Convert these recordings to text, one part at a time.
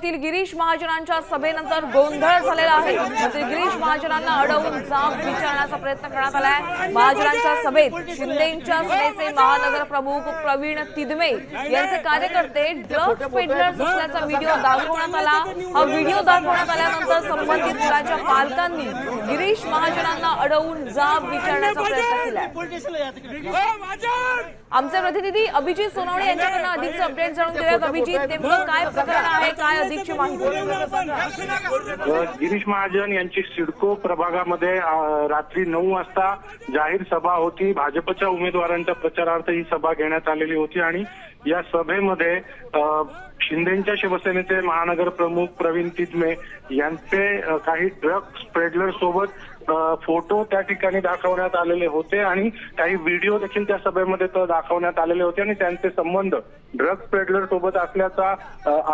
येथील गिरीश महाजनांच्या सभेनंतर गोंधळ झालेला आहे। मंत्री गिरीश महाजनांना अडवून जाब विचारण्याचा प्रयत्न करण्यात आलाय। महाजनांच्या सभेत शिंदेंच्या सेनेचे महानगर प्रमुख प्रवीण तिदमे यांचे कार्यकर्ते ड्रग्ज पेडलर्स असल्याचा व्हिडिओ दाखवण्यात आला। हा व्हिडिओ दाखवण्यात आल्यानंतर संबंधित मुलाच्या पालकांनी गिरीश महाजनांना अडवून जाब विचारण्याचा प्रयत्न केला। आमचे प्रतिनिधी अभिजित सोनवणे यांच्याकडून अधिकचे अपडेट जाणून घेऊयात। अभिजित, नेमकं काय प्रकरण आहे, काय अधिकची माहिती? गिरीश महाजन यांची सिडको प्रभागामध्ये रात्री 9 वाजता जाहीर सभा होती। भाजपच्या उमेदवारांच्या प्रचारार्थ ही सभा घेण्यात आलेली होती आणि या सभेमध्ये शिंदेच्या शिवसेनेचे महानगर प्रमुख प्रवीण तिदमे यांचे काही ड्रग्ज पेडलर सोबत फोटो त्या ठिकाणी दाखवण्यात आलेले होते आणि काही व्हिडिओ देखील त्या सभेमध्ये दाखवण्यात आलेले होते आणि त्यांचे संबंध ड्रग्ज पेडलर सोबत असल्याचा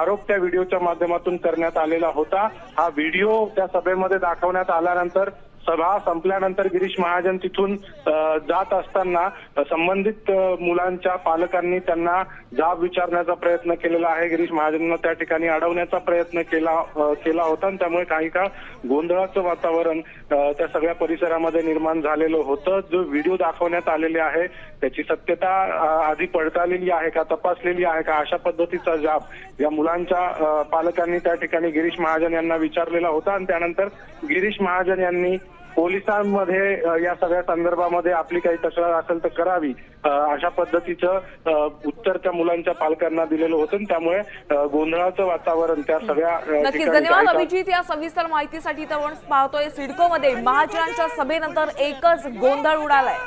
आरोप त्या व्हिडिओच्या माध्यमातून करण्यात आलेला होता। हा व्हिडिओ त्या सभेमध्ये दाखवण्यात आल्यानंतर सभा संपल्यानंतर गिरीश महाजन तिथून जात असताना संबंधित मुलांच्या पालकांनी त्यांना जाब विचारण्याचा प्रयत्न केलेला आहे। गिरीश महाजनांना त्या ठिकाणी अडवण्याचा प्रयत्न केला होता आणि त्यामुळे काही काळ गोंधळाचं वातावरण त्या सगळ्या परिसरामध्ये निर्माण झालेलं होतं। जो व्हिडिओ दाखवण्यात आलेले आहे त्याची सत्यता आधी पडताळलेली आहे का, तपासलेली आहे का, अशा पद्धतीचा जाब या मुलांच्या पालकांनी त्या ठिकाणी गिरीश महाजन यांना विचारलेला होता आणि त्यानंतर गिरीश महाजन यांनी पोलिसांमध्ये या सगळ्या संदर्भामध्ये आपली काही तक्रार असेल तर करावी अशा पद्धतीचं उत्तर त्या मुलांच्या पालकांना दिलेलं होतं। त्यामुळे गोंधळाचं वातावरण त्या सगळ्या नक्कीच धन्यवाद अभिजित या सविस्तर माहितीसाठी। तर आपण पाहतोय सिडकोमध्ये महाजनांच्या सभेनंतर एकच गोंधळ उडालाय।